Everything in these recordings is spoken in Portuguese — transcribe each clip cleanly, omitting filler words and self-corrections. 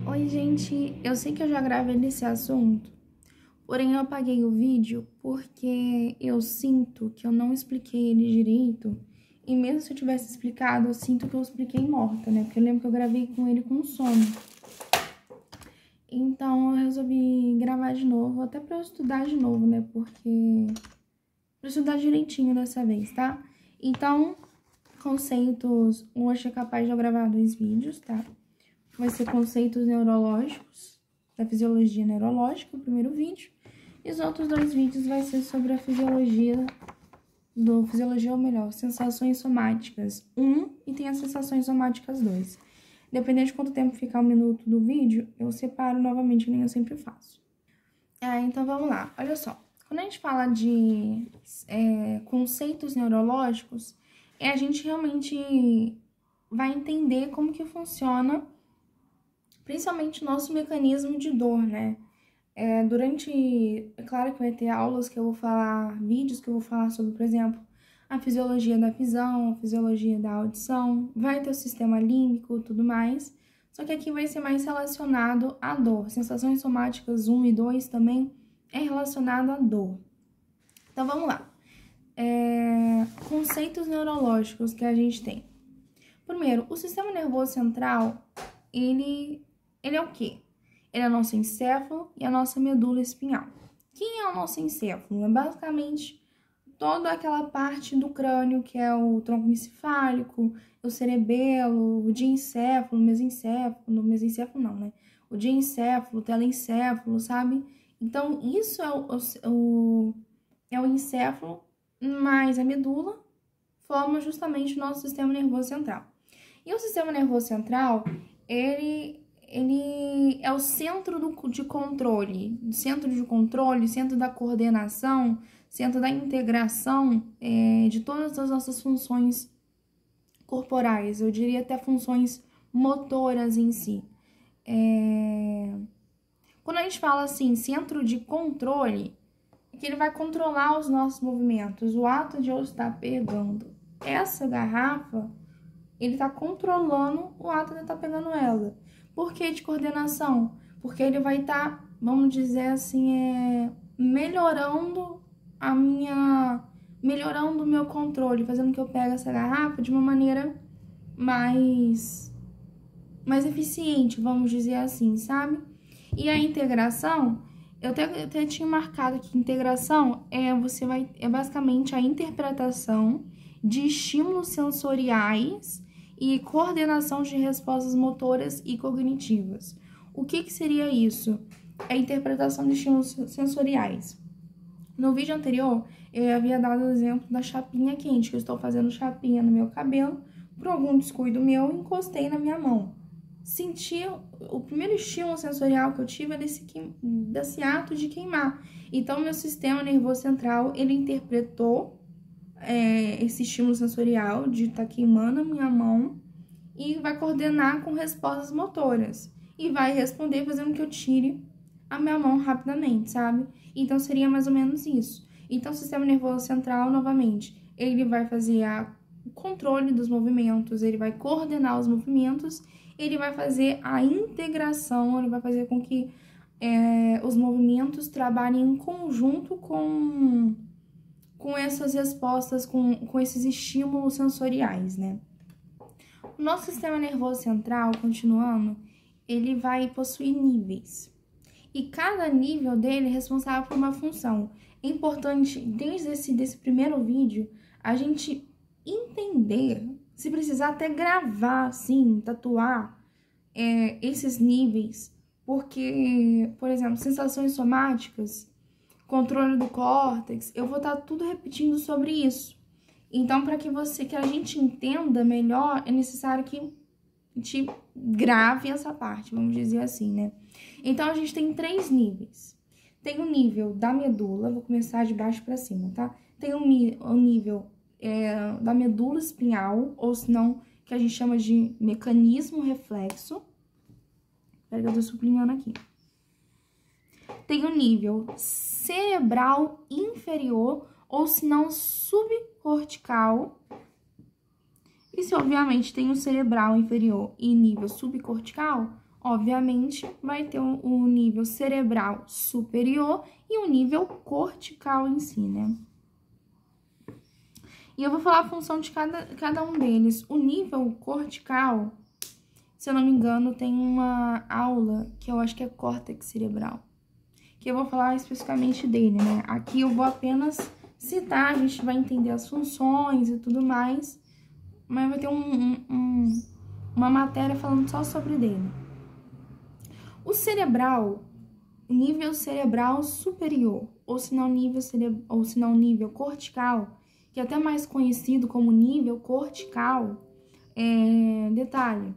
Oi, gente, eu sei que eu já gravei nesse assunto, porém eu apaguei o vídeo porque eu sinto que eu não expliquei ele direito, e mesmo se eu tivesse explicado, eu sinto que eu expliquei morta, né? Porque eu lembro que eu gravei com ele com sono. Então eu resolvi gravar de novo, até pra eu estudar de novo, né? Porque... pra eu estudar direitinho dessa vez, tá? Então, conceitos... hoje é capaz de eu gravar 2 vídeos, tá? Vai ser conceitos neurológicos, da fisiologia neurológica, o primeiro vídeo. E os outros 2 vídeos vai ser sobre a fisiologia, ou melhor, sensações somáticas 1 e tem as sensações somáticas 2. Dependendo de quanto tempo ficar o minuto do vídeo, eu separo novamente, que nem eu sempre faço. Então vamos lá, olha só. Quando a gente fala de conceitos neurológicos, a gente realmente vai entender como que funciona principalmente o nosso mecanismo de dor, né? É claro que vai ter aulas que eu vou falar, vídeos que eu vou falar sobre, por exemplo, a fisiologia da visão, a fisiologia da audição, vai ter o sistema límbico e tudo mais, só que aqui vai ser mais relacionado à dor. Sensações somáticas 1 e 2 também é relacionado à dor. Então, vamos lá. Conceitos neurológicos que a gente tem. Primeiro, o sistema nervoso central, ele é o quê? Ele é o nosso encéfalo e a nossa medula espinhal. Quem é o nosso encéfalo? É basicamente toda aquela parte do crânio que é o tronco encefálico, o cerebelo, o diencéfalo, o mesencéfalo não, né? O diencéfalo, o telencéfalo, sabe? Então, isso é o encéfalo, mas a medula forma justamente o nosso sistema nervoso central. E o sistema nervoso central, ele é o centro de controle, centro da coordenação, centro da integração de todas as nossas funções corporais, eu diria até funções motoras em si. Quando a gente fala assim, centro de controle, é que ele vai controlar os nossos movimentos. O ato de eu estar pegando essa garrafa, ele tá controlando o ato de estar pegando ela. Por que de coordenação? Porque ele vai estar, vamos dizer assim, melhorando o meu controle, fazendo que eu pegue essa garrafa de uma maneira mais eficiente, vamos dizer assim, sabe? E a integração, eu até tinha marcado que integração é basicamente a interpretação de estímulos sensoriais e coordenação de respostas motoras e cognitivas. O que seria isso? É a interpretação de estímulos sensoriais. No vídeo anterior, eu havia dado o exemplo da chapinha quente, que eu estou fazendo chapinha no meu cabelo, por algum descuido meu, encostei na minha mão. Senti o primeiro estímulo sensorial que eu tive é desse ato de queimar. Então, meu sistema nervoso central, ele interpretou esse estímulo sensorial de estar queimando a minha mão e vai coordenar com respostas motoras. E vai responder fazendo que eu tire a minha mão rapidamente, sabe? Então, seria mais ou menos isso. Então, o sistema nervoso central, novamente, ele vai fazer o controle dos movimentos, ele vai coordenar os movimentos, ele vai fazer a integração, ele vai fazer com que os movimentos trabalhem em conjunto com essas respostas, com esses estímulos sensoriais, né? O nosso sistema nervoso central, continuando, ele vai possuir níveis. E cada nível dele é responsável por uma função. É importante, desde esse primeiro vídeo, a gente entender, se precisar até gravar, assim, tatuar esses níveis. Porque, por exemplo, sensações somáticas, controle do córtex, eu vou estar tudo repetindo sobre isso. Então, para que a gente entenda melhor, é necessário que a gente grave essa parte, vamos dizer assim, né? Então, a gente tem 3 níveis. Tem o nível da medula, vou começar de baixo para cima, tá? Tem o nível da medula espinhal, ou se não, que a gente chama de mecanismo reflexo. Espera que eu tô sublinhando aqui. Tem o nível cerebral inferior, ou se não, subcortical. E se, obviamente, tem o cerebral inferior e nível subcortical, obviamente, vai ter o nível cerebral superior e o nível cortical em si, né? E eu vou falar a função de cada um deles. O nível cortical, se eu não me engano, tem uma aula que eu acho que é córtex cerebral, que eu vou falar especificamente dele, né? Aqui eu vou apenas citar, a gente vai entender as funções e tudo mais, mas vai ter uma matéria falando só sobre dele. O cerebral, nível cerebral superior, ou se não nível cortical, que é até mais conhecido como nível cortical, detalhe,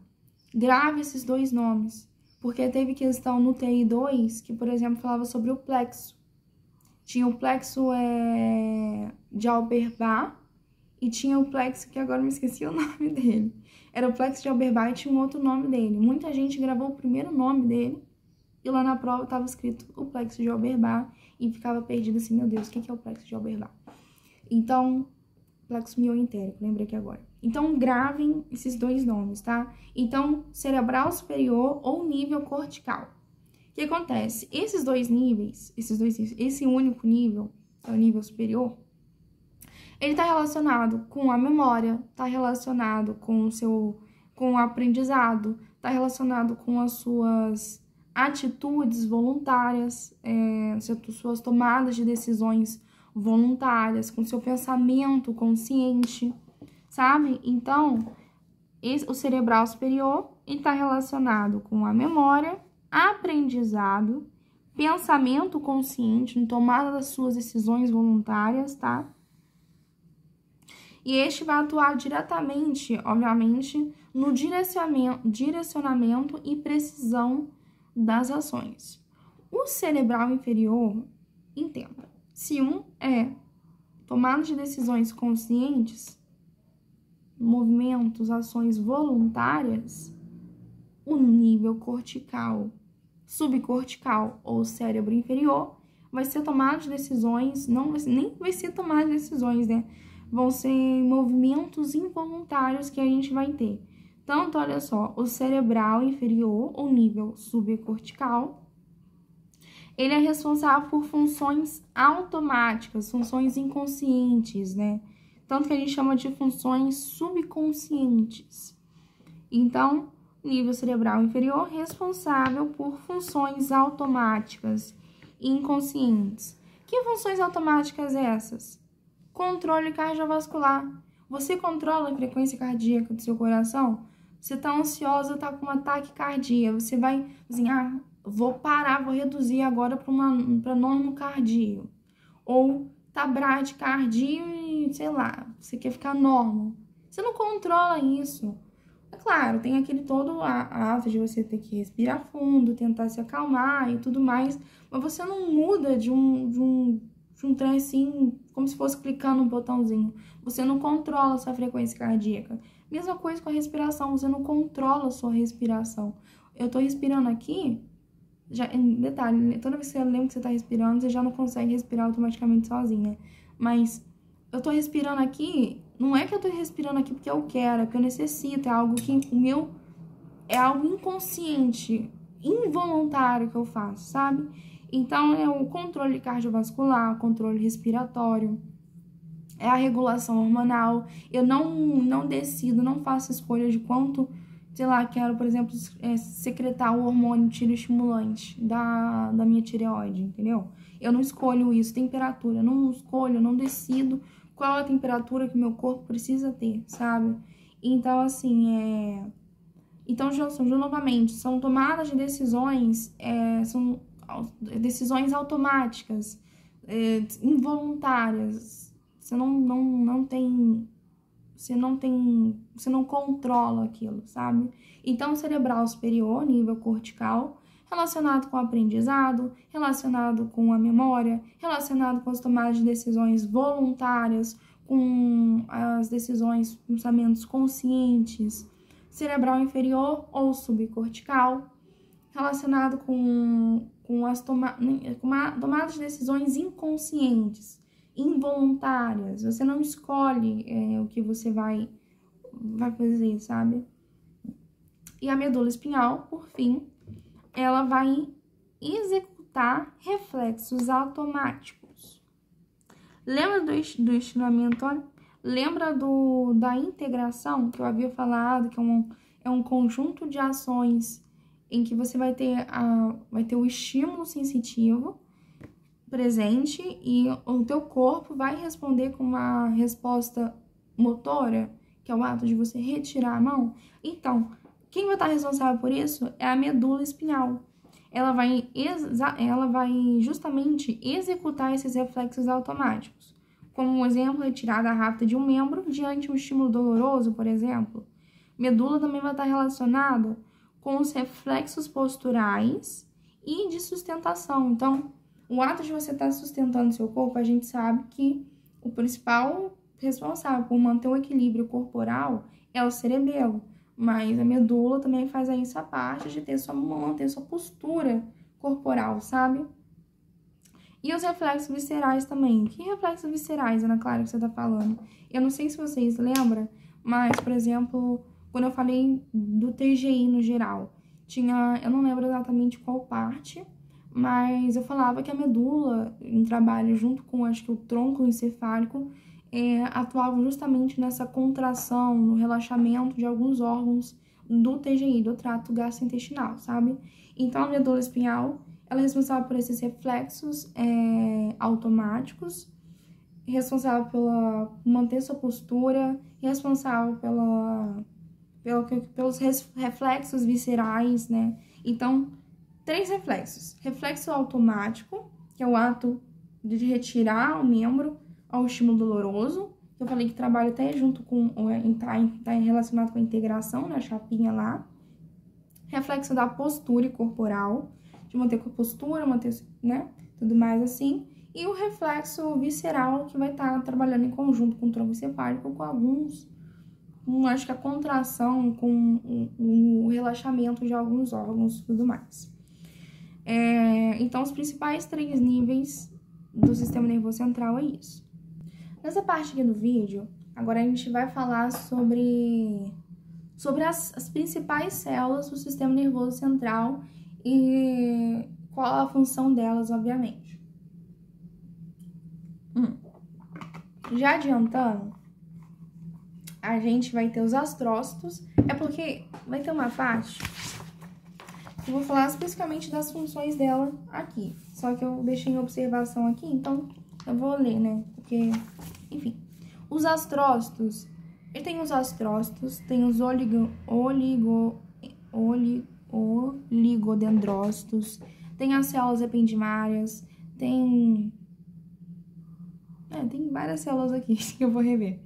grave esses dois nomes, porque teve questão no TI2 que, por exemplo, falava sobre o plexo. Tinha o plexo de Auerbach e tinha o plexo, que agora me esqueci o nome dele. Era o plexo de Auerbach e tinha um outro nome dele. Muita gente gravou o primeiro nome dele e lá na prova estava escrito o plexo de Auerbach e ficava perdido assim, meu Deus, o que é o plexo de Auerbach? Então, plexo mioentérico, lembrei aqui agora. Então, gravem esses dois nomes, tá? Então, cerebral superior ou nível cortical. O que acontece? Esses dois níveis, esse único nível, que é o nível superior, ele está relacionado com a memória, está relacionado com o aprendizado, está relacionado com as suas atitudes voluntárias, suas tomadas de decisões voluntárias, com seu pensamento consciente, sabe? Então, o cerebral superior está relacionado com a memória, aprendizado, pensamento consciente, tomada das suas decisões voluntárias, tá? E este vai atuar diretamente, obviamente, no direcionamento e precisão das ações. O cerebral inferior, entenda, se um é tomada de decisões conscientes, movimentos, ações voluntárias, o nível cortical, subcortical ou cérebro inferior vai ser tomada de decisões, nem vai ser tomada de decisões, né? Vão ser movimentos involuntários que a gente vai ter. Tanto, olha só, o cerebral inferior, ou nível subcortical, ele é responsável por funções automáticas, funções inconscientes, né? Tanto que a gente chama de funções subconscientes. Então, nível cerebral inferior, responsável por funções automáticas e inconscientes. Que funções automáticas essas? Controle cardiovascular. Você controla a frequência cardíaca do seu coração? Você tá ansiosa, tá com um ataque cardíaco, você vai assim, vou parar, vou reduzir agora para normocardio. Ou tá bradicardia e, sei lá, você quer ficar normal. Você não controla isso. É claro, tem aquele todo ato de você ter que respirar fundo, tentar se acalmar e tudo mais, mas você não muda de um trem assim, como se fosse clicando um botãozinho. Você não controla a sua frequência cardíaca. Mesma coisa com a respiração, você não controla a sua respiração. Eu tô respirando aqui, detalhe, toda vez que você lembra que você tá respirando, você já não consegue respirar automaticamente sozinha. Mas eu tô respirando aqui, não é que eu tô respirando aqui porque eu quero, é porque eu necessito, é algo que é algo inconsciente, involuntário que eu faço, sabe? Então, é o controle cardiovascular, controle respiratório, é a regulação hormonal. Eu não decido, não faço escolha de quanto, sei lá, quero, por exemplo, secretar o hormônio tiroestimulante da minha tireoide, entendeu? Eu não escolho isso, temperatura, eu não escolho, eu não decido qual é a temperatura que meu corpo precisa ter, sabe? Então, assim, Então, novamente, são tomadas de decisões, são decisões automáticas, involuntárias. Você não controla aquilo, sabe? Então, cerebral superior, nível cortical, relacionado com o aprendizado, relacionado com a memória, relacionado com as tomadas de decisões voluntárias, com as decisões, pensamentos conscientes. Cerebral inferior ou subcortical, relacionado com a tomada de decisões inconscientes, involuntárias. Você não escolhe o que você vai fazer, sabe? E a medula espinhal, por fim, ela vai executar reflexos automáticos. Lembra do estiramento? Lembra da integração que eu havia falado, que é um conjunto de ações em que você vai ter o estímulo sensitivo presente e o teu corpo vai responder com uma resposta motora, que é o ato de você retirar a mão. Então, quem vai estar responsável por isso é a medula espinhal. Ela vai justamente executar esses reflexos automáticos. Como um exemplo, retirada rápida de um membro diante de um estímulo doloroso, por exemplo. Medula também vai estar relacionada com os reflexos posturais e de sustentação. Então, o ato de você estar sustentando seu corpo, a gente sabe que o principal responsável por manter o equilíbrio corporal é o cerebelo. Mas a medula também faz aí essa parte de manter sua postura corporal, sabe? E os reflexos viscerais também. Que reflexos viscerais, Ana Clara, que você tá falando? Eu não sei se vocês lembram, mas, por exemplo, quando eu falei do TGI no geral, eu não lembro exatamente qual parte, mas eu falava que a medula, em trabalho junto com, acho que o tronco encefálico, atuavam justamente nessa contração, no relaxamento de alguns órgãos do TGI, do trato gastrointestinal, sabe? Então, a medula espinhal, ela é responsável por esses reflexos automáticos, responsável pela manter sua postura, responsável pelos reflexos viscerais, né? Então, 3 reflexos. Reflexo automático, que é o ato de retirar o membro ao estímulo doloroso, que eu falei que trabalha até junto com, tá relacionado com a integração, né, a chapinha lá. Reflexo da postura corporal, de manter com a postura, manter, né, tudo mais assim. E o reflexo visceral, que vai estar trabalhando em conjunto com o tronco encefálico, com acho que a contração, com o relaxamento de alguns órgãos e tudo mais. Então, os principais 3 níveis do sistema nervoso central é isso. Nessa parte aqui do vídeo, agora a gente vai falar sobre as principais células do sistema nervoso central e qual a função delas, obviamente. Já adiantando, a gente vai ter os astrócitos, porque vai ter uma parte que eu vou falar especificamente das funções dela aqui, só que eu deixei em observação aqui, então eu vou ler, né, porque, enfim, os astrócitos, tem os astrócitos, tem os oligodendrócitos, tem as células ependimárias, tem várias células aqui que eu vou rever.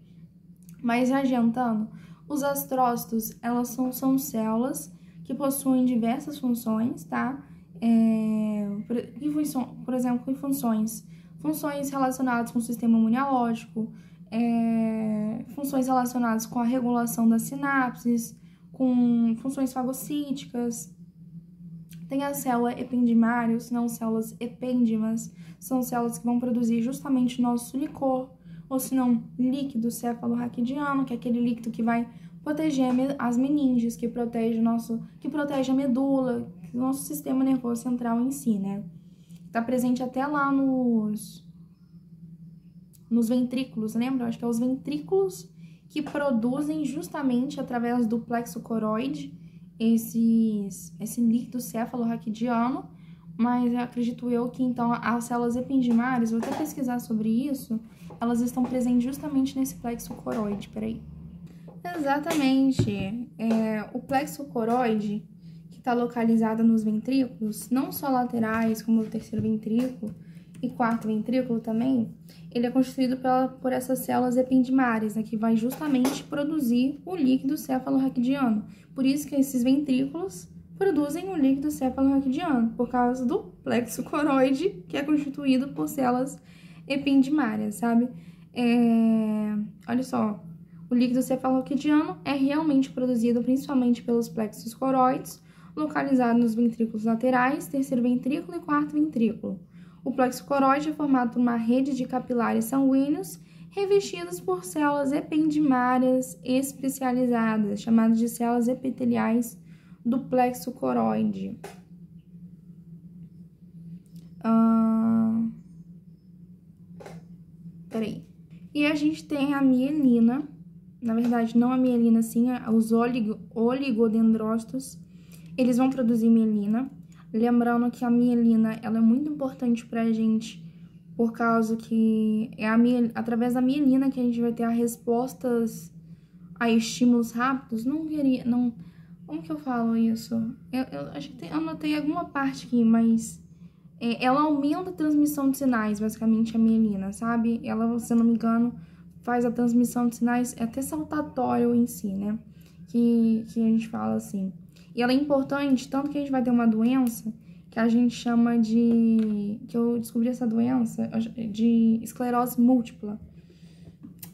Mas adiantando, os astrócitos, elas são células que possuem diversas funções, tá? Por exemplo, em funções relacionadas com o sistema imunológico, funções relacionadas com a regulação das sinapses, com funções fagocíticas. Tem as células ependimárias, não células epêndimas, são células que vão produzir justamente o nosso licor, ou se não, líquido cefalorraquidiano, que é aquele líquido que vai proteger as meninges, que protege a medula, o nosso sistema nervoso central em si, né? Tá presente até lá nos ventrículos, lembra? Acho que é os ventrículos que produzem justamente através do plexo coroide esse líquido cefalorraquidiano, mas acredito eu que então as células ependimárias, vou até pesquisar sobre isso, elas estão presentes justamente nesse plexo coroide, peraí. Exatamente, o plexo coroide, que está localizado nos ventrículos, não só laterais, como o terceiro ventrículo e quarto ventrículo também, ele é constituído por essas células ependimárias, né, que vai justamente produzir o líquido cefalorraquidiano. Por isso que esses ventrículos produzem o líquido cefalorraquidiano, por causa do plexo coroide, que é constituído por células ependimárias, sabe? Olha só, o líquido cefalorraquidiano é realmente produzido principalmente pelos plexos coroides, localizados nos ventrículos laterais, terceiro ventrículo e quarto ventrículo. O plexo coroide é formado por uma rede de capilares sanguíneos revestidos por células ependimárias especializadas, chamadas de células epiteliais do plexo coroide. Peraí. E a gente tem a mielina, na verdade, não a mielina, sim, os oligodendrócitos, eles vão produzir mielina. Lembrando que a mielina, ela é muito importante pra gente, por causa que é através da mielina que a gente vai ter as respostas a estímulos rápidos. Como que eu falo isso? Eu acho que anotei alguma parte aqui, mas ela aumenta a transmissão de sinais, basicamente, a mielina, sabe? Ela, se eu não me engano, faz a transmissão de sinais, é até saltatório em si, né? Que a gente fala assim. E ela é importante, tanto que a gente vai ter uma doença que a gente chama que eu descobri essa doença, de esclerose múltipla,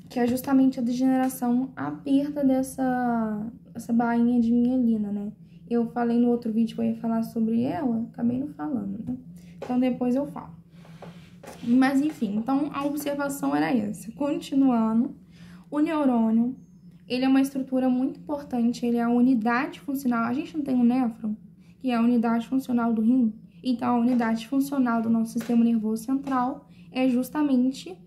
que é justamente a degeneração, a perda essa bainha de mielina, né? Eu falei no outro vídeo que eu ia falar sobre ela, acabei não falando, né? Então depois eu falo. Mas enfim, então a observação era essa. Continuando, o neurônio, ele é uma estrutura muito importante, ele é a unidade funcional. A gente não tem um néfron, que é a unidade funcional do rim? Então, a unidade funcional do nosso sistema nervoso central é justamente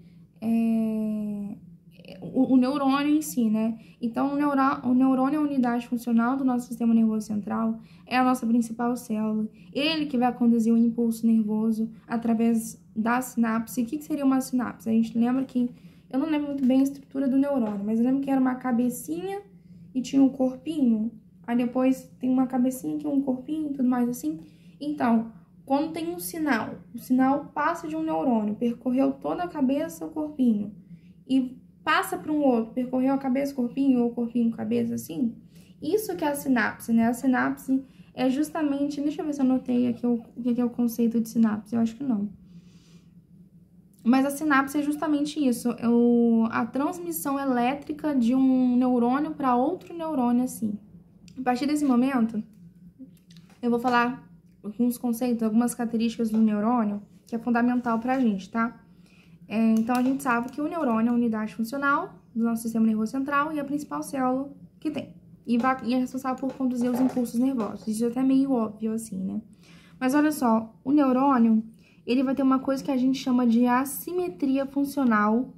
o neurônio em si, né? Então, o neurônio é a unidade funcional do nosso sistema nervoso central, é a nossa principal célula, ele que vai conduzir o impulso nervoso através da sinapse. O que seria uma sinapse? A gente lembra que, eu não lembro muito bem a estrutura do neurônio, mas eu lembro que era uma cabecinha e tinha um corpinho, aí depois tem uma cabecinha que é um corpinho e tudo mais assim. Então, quando tem um sinal, o sinal passa de um neurônio, percorreu toda a cabeça, o corpinho, e passa para um outro, percorreu a cabeça, corpinho, ou corpinho, cabeça, assim. Isso que é a sinapse, né? A sinapse é justamente... Deixa eu ver se eu anotei aqui o que é o conceito de sinapse. Eu acho que não. Mas a sinapse é justamente isso. A transmissão elétrica de um neurônio para outro neurônio, assim. A partir desse momento, eu vou falar alguns conceitos, algumas características do neurônio, que é fundamental pra gente, tá? Então, a gente sabe que o neurônio é a unidade funcional do nosso sistema nervoso central e a principal célula que tem. E é responsável por conduzir os impulsos nervosos. Isso é até meio óbvio, assim, né? Mas olha só, o neurônio, ele vai ter uma coisa que a gente chama de assimetria funcional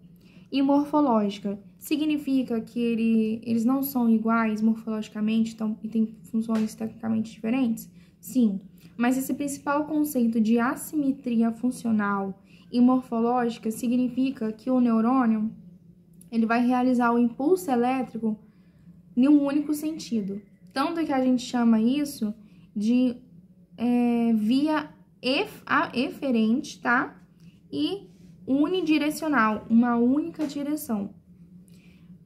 e morfológica. Significa que eles não são iguais morfologicamente, e têm funções tecnicamente diferentes? Sim, mas esse principal conceito de assimetria funcional e morfológica significa que o neurônio, ele vai realizar o impulso elétrico em um único sentido. Tanto que a gente chama isso de via eferente, tá? E unidirecional, uma única direção.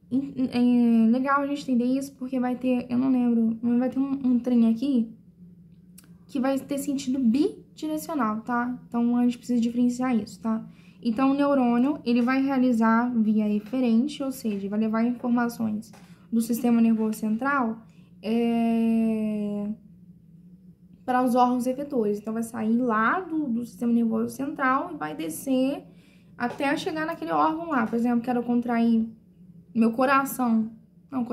É legal a gente entender isso, porque vai ter, eu não lembro, mas vai ter um trem aqui que vai ter sentido bidirecional, tá? Então, a gente precisa diferenciar isso, tá? Então, o neurônio, ele vai realizar via eferente, ou seja, vai levar informações do sistema nervoso central para os órgãos efetores. Então, vai sair lá do sistema nervoso central e vai descer até chegar naquele órgão lá. Por exemplo, quero contrair meu coração. Não,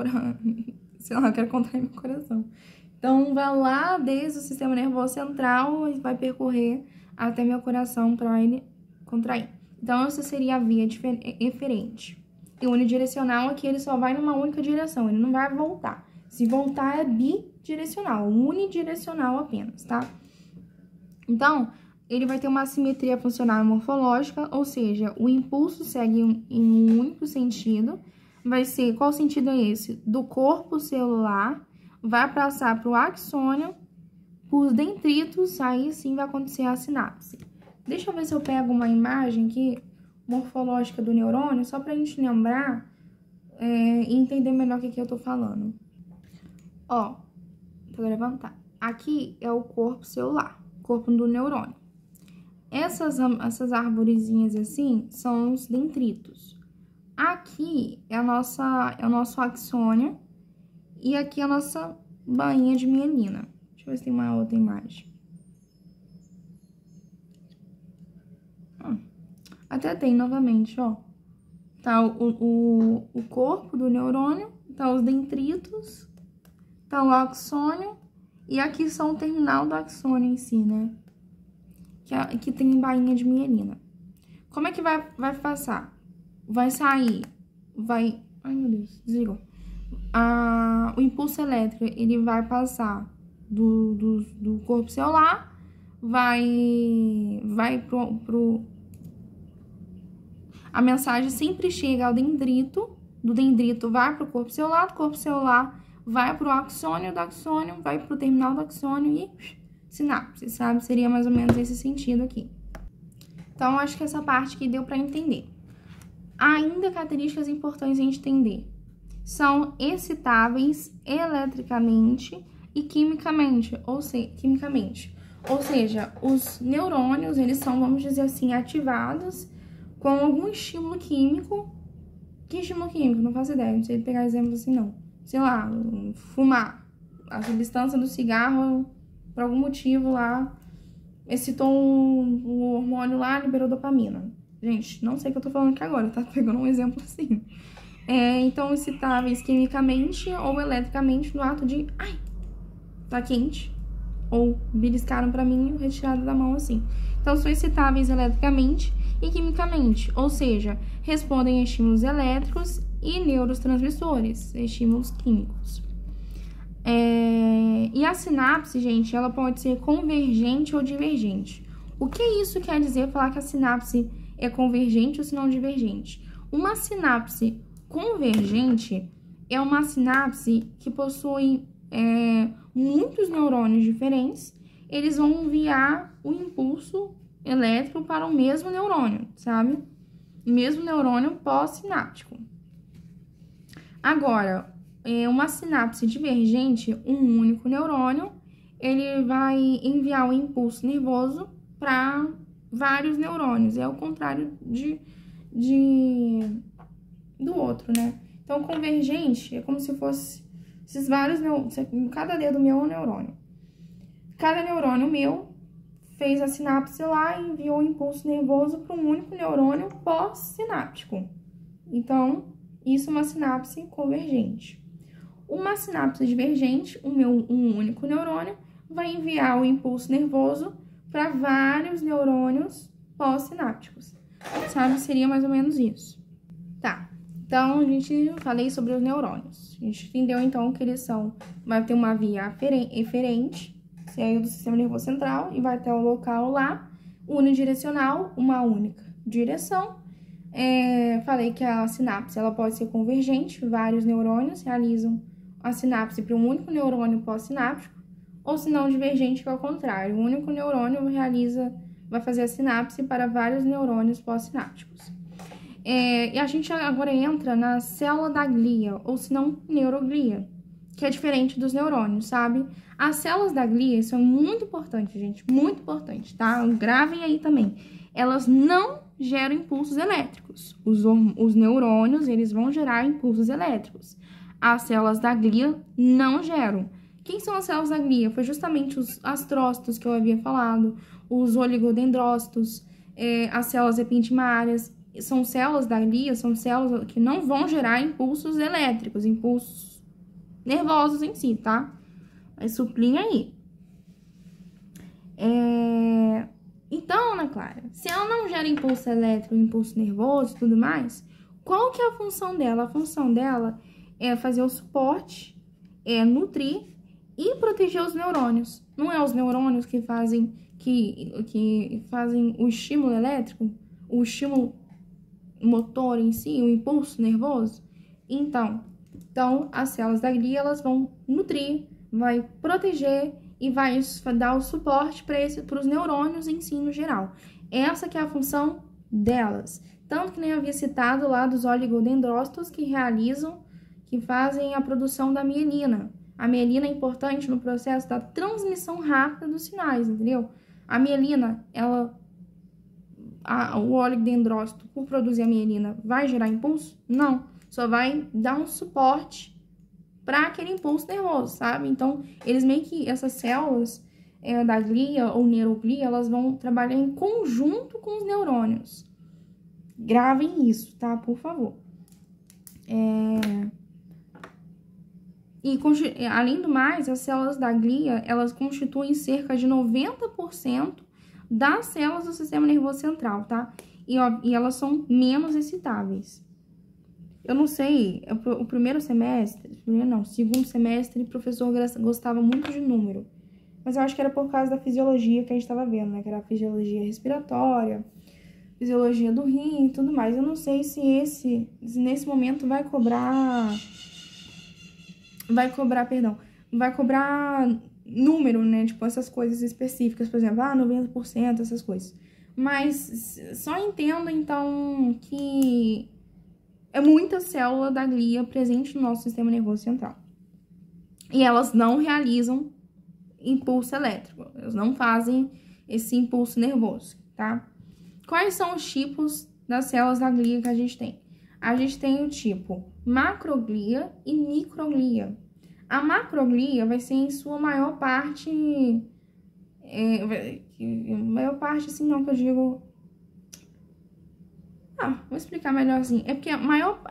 sei lá, eu quero contrair meu coração. Então, vai lá desde o sistema nervoso central e vai percorrer até meu coração para ele contrair. Então, essa seria a via eferente. E unidirecional aqui, ele só vai numa única direção, ele não vai voltar. Se voltar, é bidirecional, unidirecional apenas, tá? Então, ele vai ter uma assimetria funcional e morfológica, ou seja, o impulso segue em um único sentido. Vai ser, qual sentido é esse? Do corpo celular, vai passar para o axônio, por detritos, aí sim vai acontecer a sinapse. Deixa eu ver se eu pego uma imagem aqui, morfológica do neurônio, só para a gente lembrar e entender melhor o que eu tô falando. Ó, vou levantar. Aqui é o corpo celular, corpo do neurônio. Essas arvorezinhas assim são os detritos. Aqui é o nosso axônio e aqui é a nossa bainha de mielina. Deixa eu ver se tem uma outra imagem. Até tem novamente, ó. Tá o corpo do neurônio, tá os detritos, tá o axônio e aqui são o terminal do axônio em si, né? que tem bainha de mielina. Como é que vai passar? Vai sair, vai... Ai, meu Deus, desligou. O impulso elétrico, ele vai passar do corpo celular, vai a mensagem sempre chega ao dendrito, do dendrito vai pro corpo celular, do corpo celular vai pro axônio, do axônio vai pro terminal do axônio e sinapse, sabe? Seria mais ou menos esse sentido aqui. Então, acho que essa parte aqui deu para entender. Ainda características importantes a gente entender. São excitáveis eletricamente e quimicamente, ou seja, os neurônios, eles são, vamos dizer assim, ativados com algum estímulo químico. Que estímulo químico? Não faço ideia, não sei pegar exemplos assim, não. Sei lá, fumar. A substância do cigarro, por algum motivo lá, excitou um hormônio lá, liberou dopamina. Gente, não sei o que eu tô falando aqui agora, tá pegando um exemplo assim. Então, excitáveis quimicamente ou eletricamente no ato de... Ai, tá quente. Ou beliscaram pra mim, retirado da mão assim. Então, são excitáveis eletricamente e quimicamente. Ou seja, respondem a estímulos elétricos e neurotransmissores, estímulos químicos. E a sinapse, gente, ela pode ser convergente ou divergente. O que isso quer dizer, falar que a sinapse é convergente ou se não divergente? Uma sinapse convergente é uma sinapse que possui muitos neurônios diferentes, eles vão enviar o impulso elétrico para o mesmo neurônio, sabe? O mesmo neurônio pós-sináptico. Agora, uma sinapse divergente, um único neurônio, ele vai enviar o impulso nervoso para vários neurônios. É o contrário do outro, né? Então, convergente é como se fosse esses vários neurônios. Cada dedo meu é um neurônio. Cada neurônio meu fez a sinapse lá e enviou o impulso nervoso para um único neurônio pós-sináptico. Então, isso é uma sinapse convergente. Uma sinapse divergente, um único neurônio, vai enviar o impulso nervoso para vários neurônios pós-sinápticos. Sabe? Seria mais ou menos isso. Tá. Então, falei sobre os neurônios. A gente entendeu, então, que eles vai ter uma via eferente, saiu do sistema nervoso central, e vai ter um local lá, unidirecional, uma única direção. Falei que a sinapse, ela pode ser convergente, vários neurônios realizam a sinapse para um único neurônio pós-sináptico, ou se não, divergente, que é o contrário. Um único neurônio vai fazer a sinapse para vários neurônios pós-sinápticos. E a gente agora entra na célula da glia, ou se não, neuroglia, que é diferente dos neurônios, sabe? As células da glia são muito importantes, gente, muito importantes, tá? Gravem aí também. Elas não geram impulsos elétricos. Os neurônios, eles vão gerar impulsos elétricos. As células da glia não geram. Quem são as células da glia? Foi justamente os astrócitos que eu havia falado, os oligodendrócitos, as células ependimárias. São células da glia, são células que não vão gerar impulsos elétricos, impulsos nervosos em si, tá? Mas sublinha aí. Então, Ana Clara, se ela não gera impulso elétrico, impulso nervoso e tudo mais, qual que é a função dela? A função dela é fazer o suporte, nutrir e proteger os neurônios. Não é os neurônios que fazem o estímulo elétrico, o estímulo motor em si, o impulso nervoso? Então as células da glia, elas vão nutrir, vai proteger e vai dar o suporte para os neurônios em si no geral. Essa que é a função delas. Tanto que nem havia citado lá dos oligodendrócitos que fazem a produção da mielina. A mielina é importante no processo da transmissão rápida dos sinais, entendeu? A mielina, o oligodendrócito, por produzir a mielina, vai gerar impulso? Não, só vai dar um suporte para aquele impulso nervoso, sabe? Então, eles meio que, essas células da glia ou neuroglia, elas vão trabalhar em conjunto com os neurônios. Gravem isso, tá? Por favor. Além do mais, as células da glia, elas constituem cerca de 90% das células do sistema nervoso central, tá? E elas são menos excitáveis. Eu não sei, o primeiro semestre, segundo semestre, o professor gostava muito de número. Mas eu acho que era por causa da fisiologia que a gente estava vendo, né? Que era a fisiologia respiratória, fisiologia do rim e tudo mais. Eu não sei se nesse momento vai cobrar número, né? Tipo, essas coisas específicas, por exemplo, 90%, essas coisas. Mas só entenda, então, que é muita célula da glia presente no nosso sistema nervoso central. E elas não realizam impulso elétrico, elas não fazem esse impulso nervoso, tá? Quais são os tipos das células da glia que a gente tem? A gente tem o tipo macroglia e microglia. A macroglia vai ser em sua maior parte, assim, não, que eu digo... vou explicar melhor assim. É porque a maior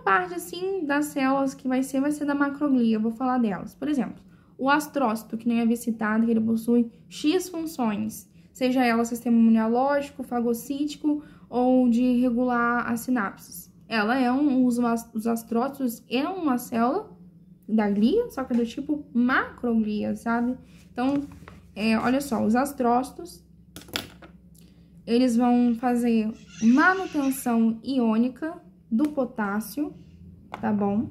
parte, assim, das células que vai ser da macroglia. Eu vou falar delas. Por exemplo, o astrócito, que nem havia citado, que ele possui X funções. Seja ela sistema imunológico, fagocítico ou de regular as sinapses. Ela é os astrócitos é uma célula da glia, só que é do tipo macroglia, sabe? Então, olha só, os astrócitos, eles vão fazer manutenção iônica do potássio, tá bom?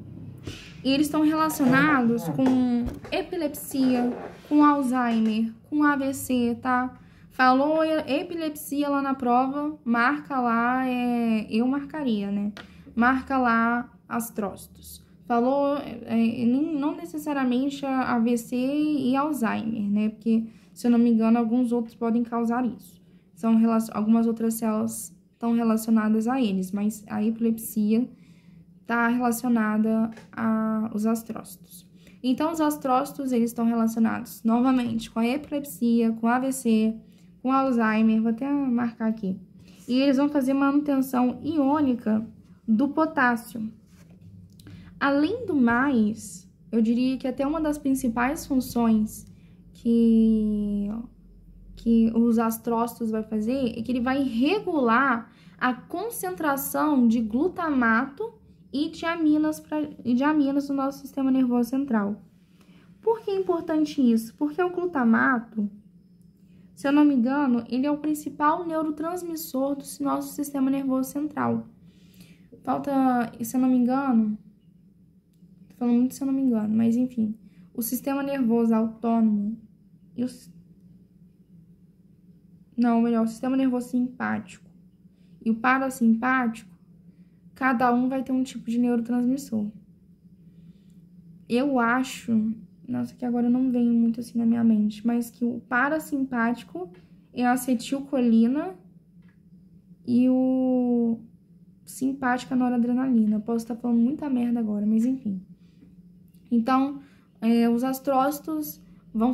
E eles estão relacionados com epilepsia, com Alzheimer, com AVC, tá? Falou epilepsia lá na prova, marca lá, eu marcaria, né? Marca lá astrócitos. Falou, não necessariamente AVC e Alzheimer, né? Porque, se eu não me engano, alguns outros podem causar isso. Algumas outras células estão relacionadas a eles, mas a epilepsia está relacionada aos astrócitos. Então, os astrócitos, eles estão relacionados, novamente, com a epilepsia, com AVC, com Alzheimer, vou até marcar aqui. E eles vão fazer manutenção iônica do potássio. Além do mais, eu diria que até uma das principais funções que os astrócitos vai fazer é que ele vai regular a concentração de glutamato e de aminas no nosso sistema nervoso central. Por que é importante isso? Porque o glutamato, se eu não me engano, ele é o principal neurotransmissor do nosso sistema nervoso central. Se eu não me engano, tô falando muito se eu não me engano, mas enfim, o sistema nervoso autônomo e o sistema nervoso simpático e o parasimpático, cada um vai ter um tipo de neurotransmissor. Eu acho, nossa, que agora não vem muito assim na minha mente, mas que o parasimpático é a acetilcolina e o simpático é a noradrenalina. Eu posso estar falando muita merda agora, mas enfim. Então, os astrócitos vão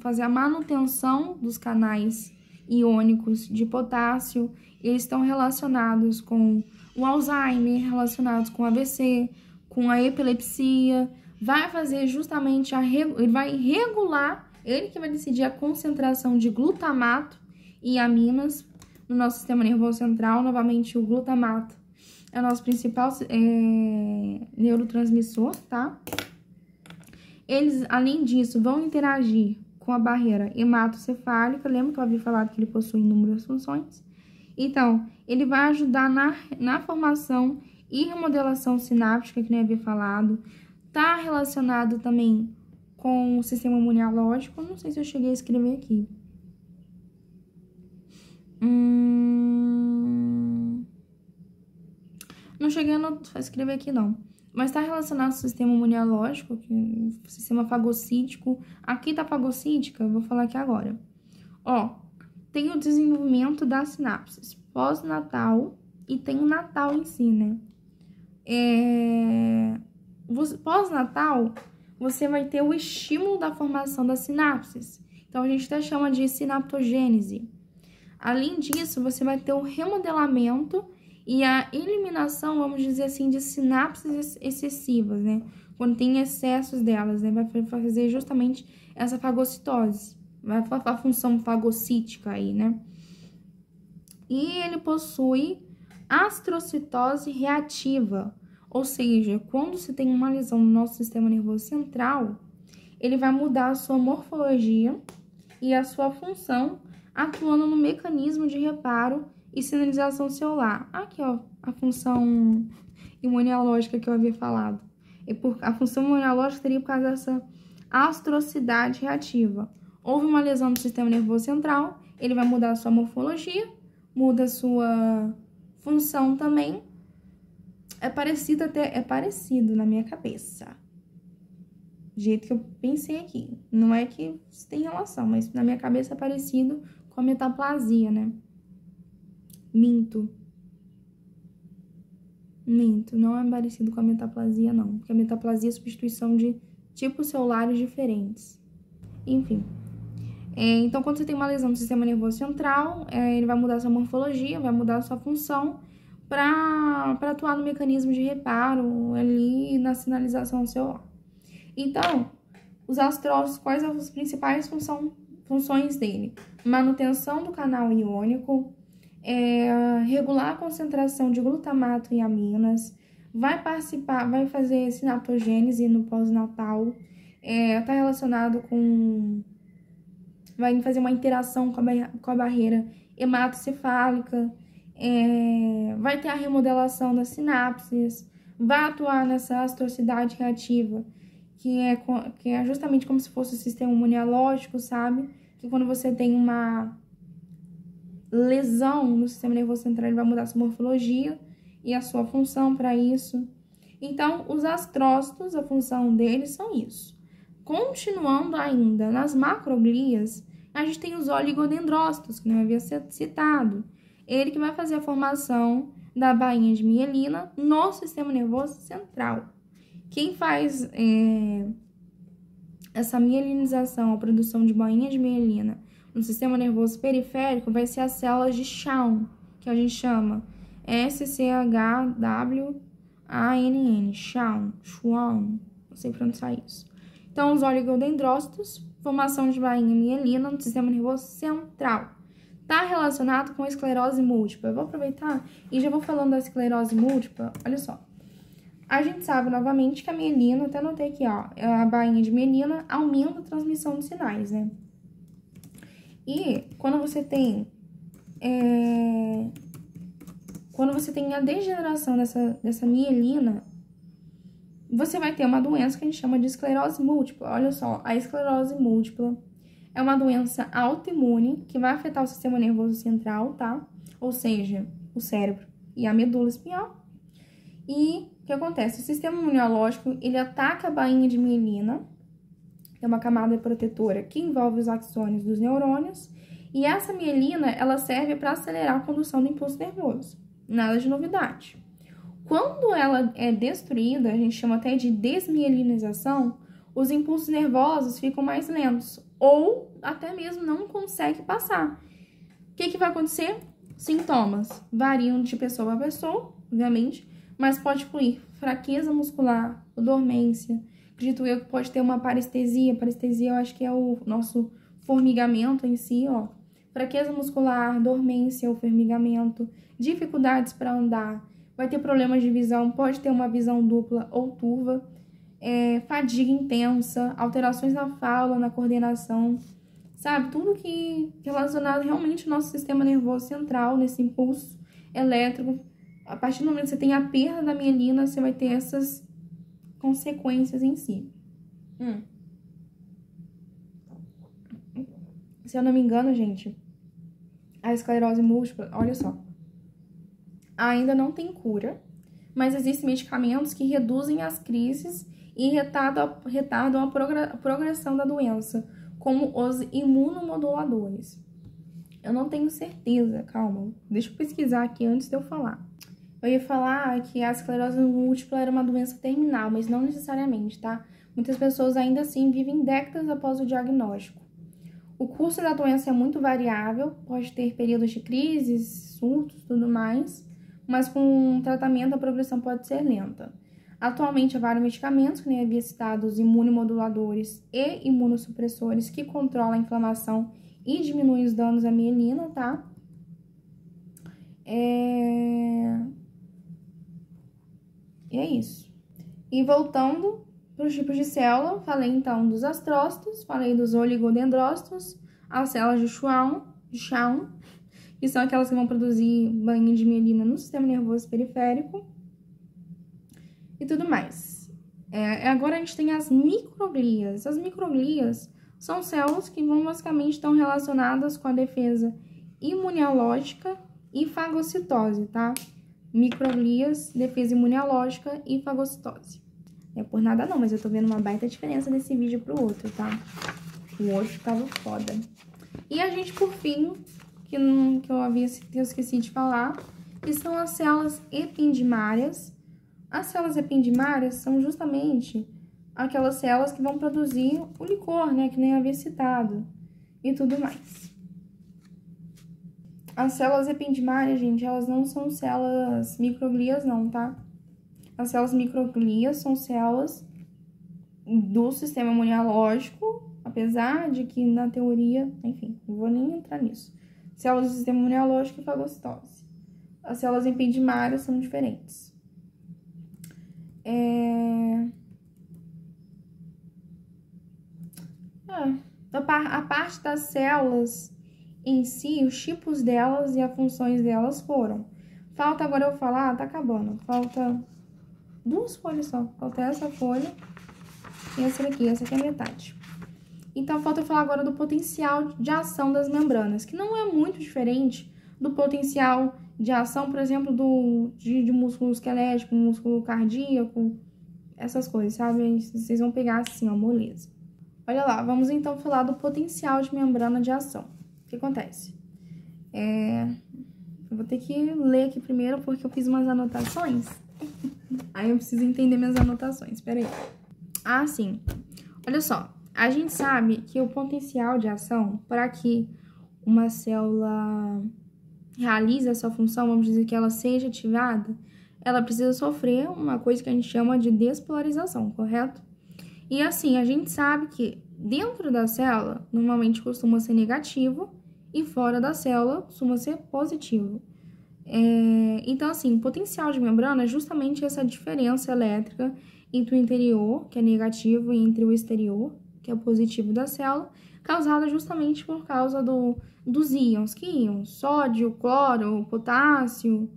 fazer a manutenção dos canais iônicos de potássio. Eles estão relacionados com o Alzheimer, relacionados com o AVC, com a epilepsia. Vai fazer justamente ele vai regular, ele que vai decidir a concentração de glutamato e aminas no nosso sistema nervoso central. Novamente, o glutamato é o nosso principal neurotransmissor, tá? Eles, além disso, vão interagir com a barreira hematocefálica. Lembra que eu havia falado que ele possui inúmeras funções? Então, ele vai ajudar na formação e remodelação sináptica, que nem havia falado. Está relacionado também com o sistema imunológico. Não sei se eu cheguei a escrever aqui. Não cheguei a escrever aqui, não. Mas está relacionado ao sistema imunológico, o sistema fagocítico. Aqui tá fagocítica, eu vou falar aqui agora. Tem o desenvolvimento das sinapses pós-natal e tem o natal em si, né? Pós-natal, você vai ter o estímulo da formação das sinapses. Então, a gente até chama de sinaptogênese. Além disso, você vai ter o remodelamento e a eliminação, vamos dizer assim, de sinapses excessivas, né? Quando tem excessos delas, né? Vai fazer justamente essa fagocitose. a função fagocítica aí, né? E ele possui astrocitose reativa, ou seja, quando se tem uma lesão no nosso sistema nervoso central, ele vai mudar a sua morfologia e a sua função, atuando no mecanismo de reparo e sinalização celular. Aqui, ó, a função imunológica que eu havia falado. A função imunológica seria por causa dessa astrocicidade reativa. Houve uma lesão no sistema nervoso central, ele vai mudar a sua morfologia, muda a sua função também. É parecido na minha cabeça. Do jeito que eu pensei aqui. Não é que tem relação, mas na minha cabeça é parecido com a metaplasia, né? Minto, não é parecido com a metaplasia, não. Porque a metaplasia é substituição de tipos celulares diferentes. Enfim. Então, quando você tem uma lesão do sistema nervoso central, ele vai mudar sua morfologia, vai mudar sua função para atuar no mecanismo de reparo ali na sinalização celular. Então, os astrócitos, quais são as principais funções dele? Manutenção do canal iônico, regular a concentração de glutamato e aminas, vai fazer sinaptogênese no pós-natal, está relacionado com... vai fazer uma interação com a barreira hematocefálica, vai ter a remodelação das sinapses, vai atuar nessa astrocicidade reativa, que é justamente como se fosse o sistema imunológico, sabe? Que quando você tem uma lesão no sistema nervoso central, ele vai mudar a sua morfologia e a sua função para isso. Então, os astrócitos, a função deles são isso. Continuando ainda nas macroglias, a gente tem os oligodendrócitos, que não havia sido citado. Ele que vai fazer a formação da bainha de mielina no sistema nervoso central. Quem faz essa mielinização, a produção de bainha de mielina no sistema nervoso periférico, vai ser as células de Schwann, que a gente chama SCHWANN, Schwann, não sei pronunciar isso. Então, os oligodendrócitos, formação de bainha mielina no sistema nervoso central. Está relacionado com a esclerose múltipla. Eu vou aproveitar e já vou falando da esclerose múltipla. Olha só. A gente sabe novamente que a mielina, até anotei aqui, ó, a bainha de mielina aumenta a transmissão de sinais, né? E quando você tem a degeneração dessa mielina, você vai ter uma doença que a gente chama de esclerose múltipla. Olha só, a esclerose múltipla é uma doença autoimune que vai afetar o sistema nervoso central, tá? Ou seja, o cérebro e a medula espinhal. E o que acontece? O sistema imunológico, ele ataca a bainha de mielina, que é uma camada protetora que envolve os axônios dos neurônios, e essa mielina, ela serve para acelerar a condução do impulso nervoso. Nada de novidade. Quando ela é destruída, a gente chama até de desmielinização, os impulsos nervosos ficam mais lentos, ou até mesmo não consegue passar. O que vai acontecer? Sintomas variam de pessoa para pessoa, obviamente, mas pode incluir fraqueza muscular, dormência. Acredito eu que pode ter uma parestesia. Parestesia eu acho que é o nosso formigamento em si, ó. Fraqueza muscular, dormência ou formigamento, dificuldades para andar, vai ter problemas de visão, pode ter uma visão dupla ou turva, fadiga intensa, alterações na fala, na coordenação, sabe? Tudo que é relacionado realmente ao nosso sistema nervoso central, nesse impulso elétrico. A partir do momento que você tem a perda da mielina, você vai ter essas consequências em si. Se eu não me engano, gente, a esclerose múltipla, olha só, ainda não tem cura, mas existem medicamentos que reduzem as crises e retardam a progressão da doença, como os imunomoduladores. Eu não tenho certeza, calma, deixa eu pesquisar aqui antes de eu falar. Eu ia falar que a esclerose múltipla era uma doença terminal, mas não necessariamente, tá? Muitas pessoas ainda assim vivem décadas após o diagnóstico. O curso da doença é muito variável, pode ter períodos de crises, surtos, tudo mais, mas com tratamento a progressão pode ser lenta. Atualmente, há vários medicamentos, que nem havia citado, os imunomoduladores e imunossupressores, que controlam a inflamação e diminuem os danos à mielina, tá? E é isso. E voltando para os tipos de célula, falei então dos astrócitos, falei dos oligodendrócitos, as células de Schwann, que são aquelas que vão produzir banho de mielina no sistema nervoso periférico e tudo mais. Agora a gente tem as microglias. As microglias são células que vão basicamente estão relacionadas com a defesa imunológica e fagocitose, tá? Microglias, defesa imunológica e fagocitose. Não é por nada não, mas eu tô vendo uma baita diferença desse vídeo pro outro, tá? O outro tava foda. E a gente, por fim, que eu esqueci de falar, que são as células ependimárias. As células ependimárias são justamente aquelas células que vão produzir o licor, né? Que nem eu havia citado. E tudo mais. As células ependimárias, gente, elas não são células microglias, não, tá? As células microglias são células do sistema imunológico, apesar de que na teoria, enfim, não vou nem entrar nisso. Células do sistema imunológico e fagocitose. As células ependimárias são diferentes. A parte das células em si, os tipos delas e as funções delas foram. Falta agora eu falar, tá acabando. Falta 2 folhas só. Falta essa folha e essa daqui. Essa aqui é a metade. Então, falta eu falar agora do potencial de ação das membranas, que não é muito diferente do potencial de ação, por exemplo, de músculo esquelético, músculo cardíaco, essas coisas, sabe? Vocês vão pegar assim, ó, moleza. Olha lá, vamos então falar do potencial de membrana de ação. O que acontece? Eu vou ter que ler aqui primeiro, porque eu fiz umas anotações. Aí eu preciso entender minhas anotações, peraí. Ah, sim. Olha só, a gente sabe que o potencial de ação, para que uma célula realize a sua função, vamos dizer que ela seja ativada, ela precisa sofrer uma coisa que a gente chama de despolarização, correto? E assim, a gente sabe que dentro da célula, normalmente costuma ser negativo e fora da célula costuma ser positivo. Então, assim, o potencial de membrana é justamente essa diferença elétrica entre o interior, que é negativo, e entre o exterior, que é o positivo da célula, causada justamente por causa dos íons. Que íons? Sódio, cloro, potássio,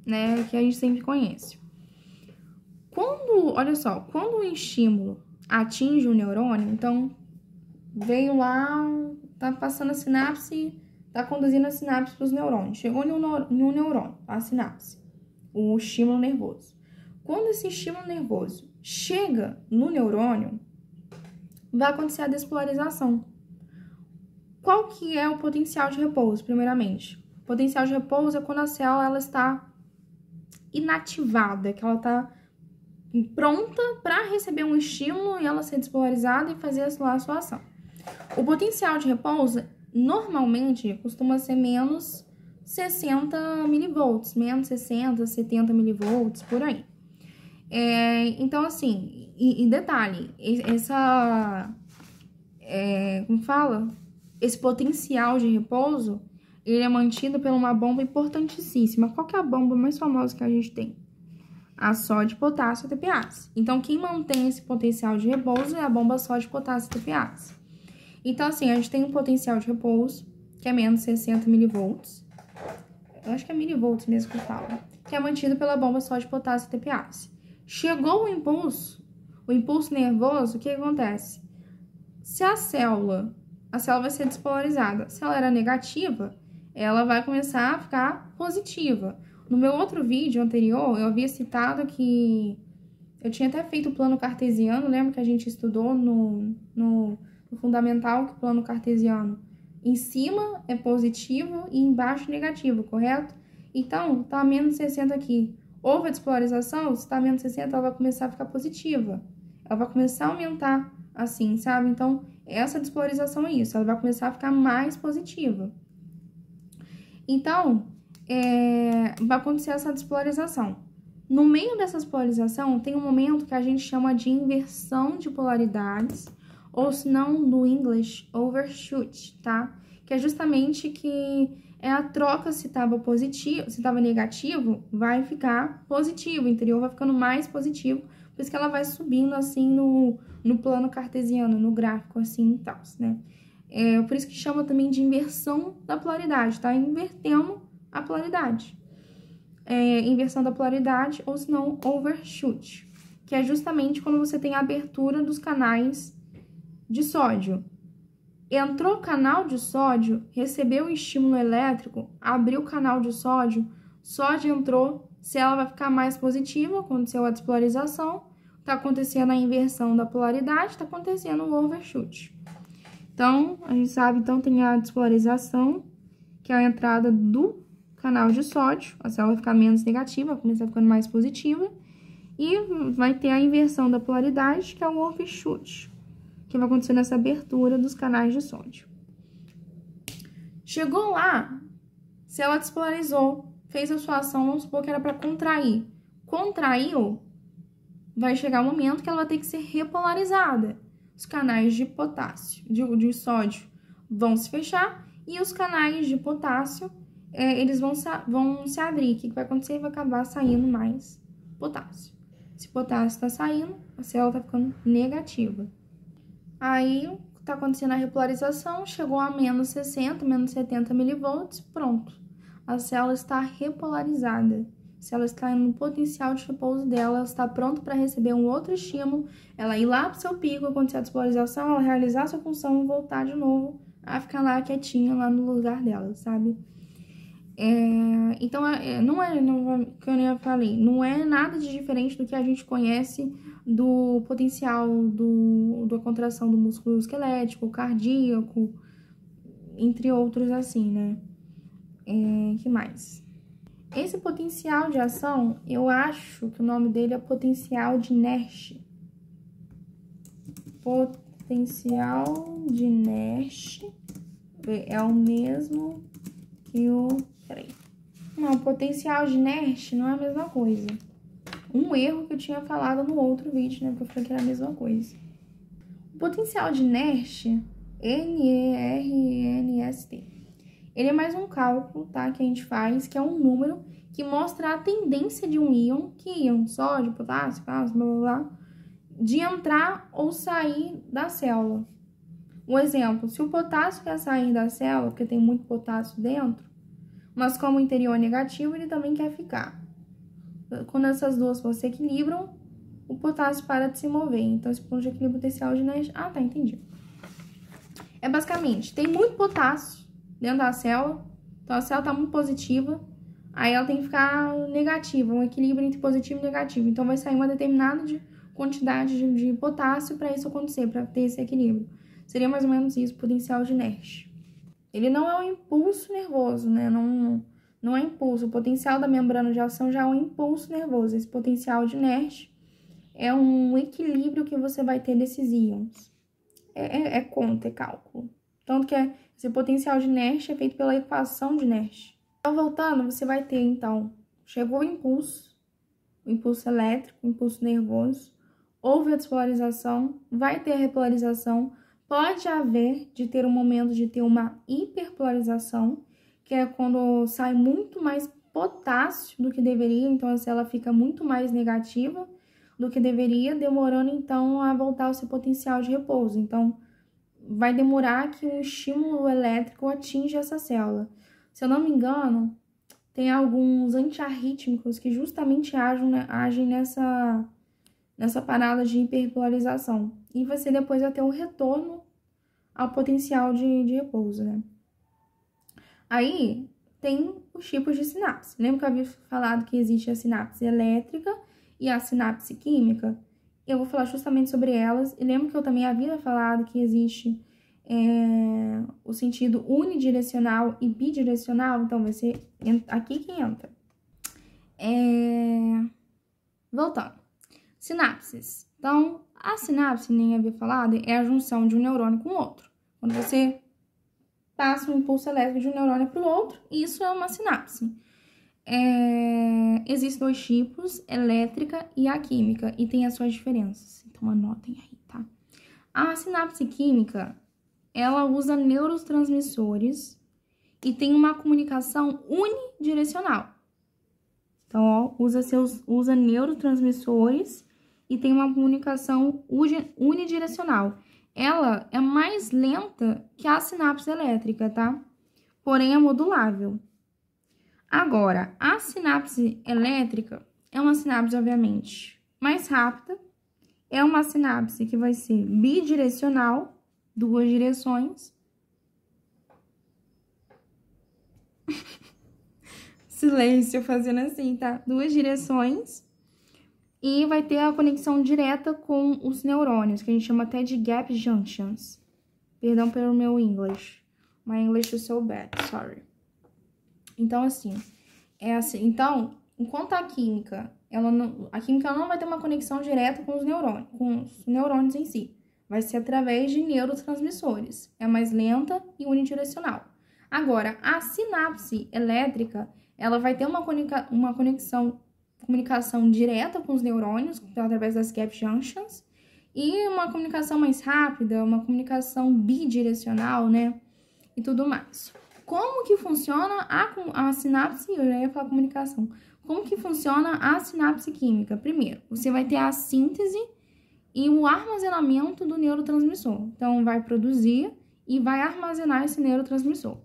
né, que a gente sempre conhece. Olha só, quando o estímulo atinge o neurônio, então veio lá, tá passando a sinapse, tá conduzindo a sinapse para os neurônios. Chegou no neurônio, a sinapse, o estímulo nervoso. Quando esse estímulo nervoso chega no neurônio, vai acontecer a despolarização. Qual que é o potencial de repouso, primeiramente? O potencial de repouso é quando a célula ela está inativada, que ela está pronta para receber um estímulo e ela ser despolarizada e fazer lá a sua ação. O potencial de repouso, normalmente, costuma ser menos 60 milivolts, menos 60, 70 milivolts, por aí. Então, assim, e detalhe, como fala? Esse potencial de repouso, ele é mantido por uma bomba importantíssima. Qual que é a bomba mais famosa que a gente tem? A sódio, potássio, TPase. Então, quem mantém esse potencial de repouso é a bomba sódio, potássio, TPase. Então, assim, a gente tem um potencial de repouso, que é menos 60 milivolts. Eu acho que é milivolts mesmo que fala. Que é mantido pela bomba sódio, potássio, TPase. Chegou o impulso nervoso, o que acontece? Se a célula vai ser despolarizada. Se ela era negativa, ela vai começar a ficar positiva. No meu outro vídeo anterior, eu havia citado que eu tinha até feito o plano cartesiano, lembra que a gente estudou no fundamental que o plano cartesiano em cima é positivo e embaixo negativo, correto? Então, tá menos 60 aqui. Houve a despolarização, se tá menos 60, ela vai começar a ficar positiva. Ela vai começar a aumentar assim, sabe? Então, essa despolarização é isso, ela vai começar a ficar mais positiva. Então, vai acontecer essa despolarização. No meio dessas polarização, tem um momento que a gente chama de inversão de polaridades, ou se não, no inglês, overshoot, tá? Que é justamente que é a troca, se estava positivo, se estava negativo, vai ficar positivo, o interior vai ficando mais positivo, por isso que ela vai subindo assim no plano cartesiano, no gráfico assim e tal, né? Por isso que chama também de inversão da polaridade, tá? Invertendo a polaridade. Inversão da polaridade, ou se não, overshoot, que é justamente quando você tem a abertura dos canais de sódio. Entrou canal de sódio, recebeu o estímulo elétrico, abriu o canal de sódio entrou, se ela vai ficar mais positiva, aconteceu a despolarização, tá acontecendo a inversão da polaridade, tá acontecendo o overshoot. Então, a gente sabe, então, tem a despolarização, que é a entrada do canal de sódio, a célula vai ficar menos negativa, vai começar ficando mais positiva, e vai ter a inversão da polaridade, que é o overshoot, que vai acontecer nessa abertura dos canais de sódio. Chegou lá, se ela despolarizou, fez a sua ação, vamos supor que era para contrair. Contraiu, vai chegar um momento que ela vai ter que ser repolarizada. Os canais de potássio, de sódio, vão se fechar e os canais de potássio, eles vão se abrir. O que vai acontecer? Vai acabar saindo mais potássio. Se potássio está saindo, a célula está ficando negativa. Aí, tá acontecendo a repolarização, chegou a menos 60, menos 70 milivolts, pronto. A célula está repolarizada. Se ela está no potencial de repouso dela, ela está pronta para receber um outro estímulo, ela ir lá para o seu pico, acontecer a despolarização, ela realizar a sua função e voltar de novo a ficar lá quietinha, lá no lugar dela, sabe? Então, como eu falei, não é nada de diferente do que a gente conhece do potencial da contração do músculo esquelético, cardíaco, entre outros assim, né? Que mais? Esse potencial de ação, eu acho que o nome dele é potencial de Nash. Potencial de Nash é o mesmo que o... Peraí. Não, potencial de Nash não é a mesma coisa. Um erro que eu tinha falado no outro vídeo, né? Porque eu falei que era a mesma coisa. O potencial de Nash, N-E-R-N-S-T, ele é mais um cálculo, tá? Que a gente faz, que é um número que mostra a tendência de um íon, que íon, sódio, potássio, cálcio, blá, blá, blá, de entrar ou sair da célula. Um exemplo, se o potássio quer sair da célula, porque tem muito potássio dentro, mas como o interior é negativo, ele também quer ficar. Quando essas duas se equilibram, o potássio para de se mover. Então, esse ponto de equilíbrio potencial de Nash... Ah, tá, entendi. Basicamente, tem muito potássio dentro da célula, então a célula tá muito positiva, aí ela tem que ficar negativa, um equilíbrio entre positivo e negativo. Então, vai sair uma determinada quantidade de potássio para isso acontecer, para ter esse equilíbrio. Seria mais ou menos isso, potencial de Nash. Ele não é um impulso nervoso, né? Não é impulso. O potencial da membrana de ação já é um impulso nervoso. Esse potencial de Nash é um equilíbrio que você vai ter desses íons. É conta, é cálculo. Tanto que esse potencial de Nash é feito pela equação de Nash. Então, voltando, você vai ter, então, chegou o impulso elétrico, o impulso nervoso, houve a despolarização, vai ter a repolarização. Pode haver de ter um momento de ter uma hiperpolarização, que é quando sai muito mais potássio do que deveria, então a célula fica muito mais negativa do que deveria, demorando então a voltar ao seu potencial de repouso. Então, vai demorar que um estímulo elétrico atinja essa célula. Se eu não me engano, tem alguns antiarrítmicos que justamente agem nessa parada de hiperpolarização. E você depois vai ter um retorno ao potencial de repouso, né? Aí, tem os tipos de sinapse. Lembra que eu havia falado que existe a sinapse elétrica e a sinapse química? Eu vou falar justamente sobre elas. E lembra que eu também havia falado que existe o sentido unidirecional e bidirecional? Então, vai ser aqui que entra. Voltando. Sinapses. Então, a sinapse, nem havia falado, é a junção de um neurônio com o outro. Quando você passa um impulso elétrico de um neurônio para o outro, isso é uma sinapse. Existem dois tipos, elétrica e a química, e tem as suas diferenças. Então, anotem aí, tá? A sinapse química, ela usa neurotransmissores e tem uma comunicação unidirecional. Então, ó, usa neurotransmissores e tem uma comunicação unidirecional. Ela é mais lenta que a sinapse elétrica, tá? Porém, é modulável. Agora, a sinapse elétrica é uma sinapse, obviamente, mais rápida. É uma sinapse que vai ser bidirecional, duas direções. Silêncio fazendo assim, tá? Duas direções. E vai ter a conexão direta com os neurônios, que a gente chama até de gap junctions. Perdão pelo meu English. My English is so bad, sorry. Então, assim, Então, enquanto a química, a química não vai ter uma conexão direta com os neurônios em si. Vai ser através de neurotransmissores. É mais lenta e unidirecional. Agora, a sinapse elétrica, ela vai ter uma comunicação direta com os neurônios, através das gap junctions, e uma comunicação mais rápida, uma comunicação bidirecional, né? E tudo mais. Como que funciona a sinapse? Eu já ia falar comunicação. Como que funciona a sinapse química? Primeiro, você vai ter a síntese e o armazenamento do neurotransmissor. Então, vai produzir e vai armazenar esse neurotransmissor.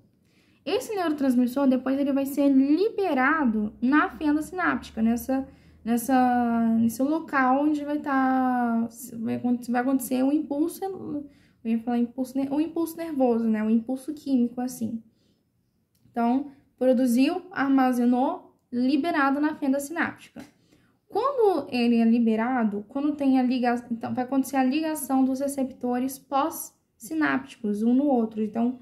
Esse neurotransmissor, depois, ele vai ser liberado na fenda sináptica, nesse local onde vai acontecer o impulso, eu ia falar o impulso nervoso, né? O impulso químico, assim. Então, produziu, armazenou, liberado na fenda sináptica. Quando ele é liberado, quando tem a ligação, então vai acontecer a ligação dos receptores pós-sinápticos, um no outro. Então,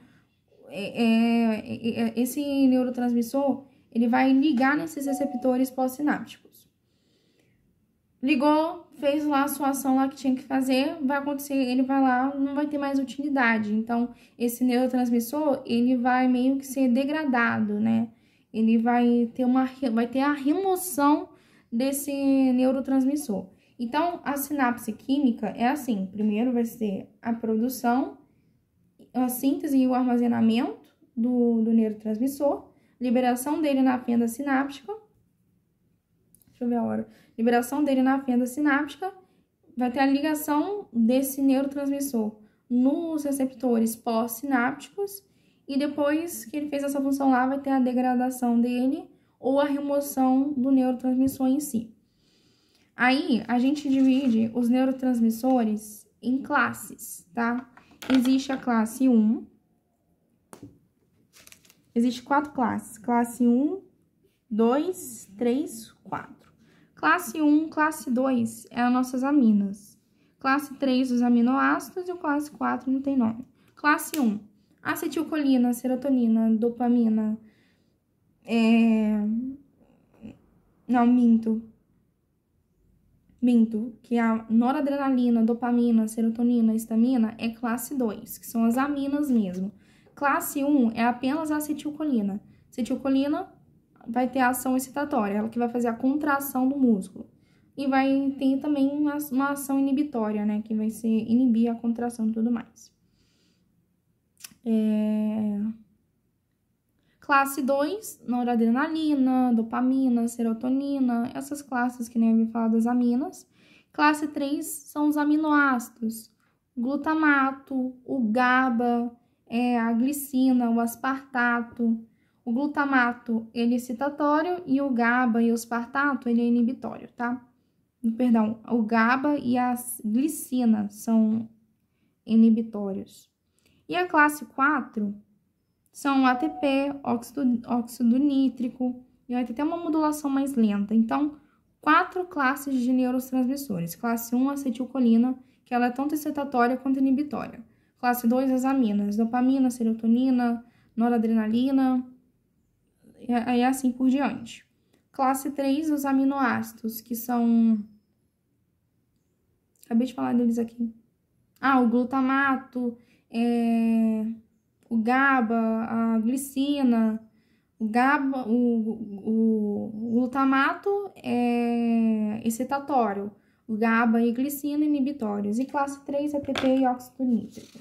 esse neurotransmissor, ele vai ligar nesses receptores pós-sinápticos. Ligou, fez lá a sua ação lá que tinha que fazer, vai acontecer, ele vai lá, não vai ter mais utilidade. Então, esse neurotransmissor, ele vai meio que ser degradado, né? Ele vai ter a remoção desse neurotransmissor. Então, a sinapse química é assim, primeiro vai ser a produção, a síntese e o armazenamento do neurotransmissor, liberação dele na fenda sináptica. Deixa eu ver a hora. Liberação dele na fenda sináptica, vai ter a ligação desse neurotransmissor nos receptores pós-sinápticos e depois que ele fez essa função lá, vai ter a degradação dele ou a remoção do neurotransmissor em si. Aí, a gente divide os neurotransmissores em classes, tá? Existe a classe 1. Existe 4 classes. Classe 1, 2, 3, 4. Classe 1, classe 2 é as nossas aminas. Classe 3, os aminoácidos, e o classe 4 não tem nome. Classe 1, acetilcolina, serotonina, dopamina, não, minto, que a noradrenalina, dopamina, serotonina, histamina é classe 2, que são as aminas mesmo. Classe 1 é apenas a acetilcolina. Acetilcolina vai ter a ação excitatória, ela que vai fazer a contração do músculo. E vai ter também uma ação inibitória, né, que vai ser inibir a contração e tudo mais. Classe 2, noradrenalina, dopamina, serotonina, essas classes que nem eu havia falado das aminas. Classe 3 são os aminoácidos, o glutamato, o GABA, a glicina, o aspartato. O glutamato, ele é excitatório e o GABA e o aspartato, ele é inibitório, tá? Perdão, o GABA e a glicina são inibitórios. E a classe 4 são ATP, óxido nítrico, e vai ter até uma modulação mais lenta. Então, 4 classes de neurotransmissores. Classe 1, acetilcolina, que ela é tanto excitatória quanto inibitória. Classe 2, as aminas, dopamina, serotonina, noradrenalina, e assim por diante. Classe 3, os aminoácidos, que são... Acabei de falar deles aqui. O glutamato, o GABA, a glicina, O GABA, o glutamato é excitatório. O GABA e glicina inibitórios. E classe 3, ATP e óxido nítrico.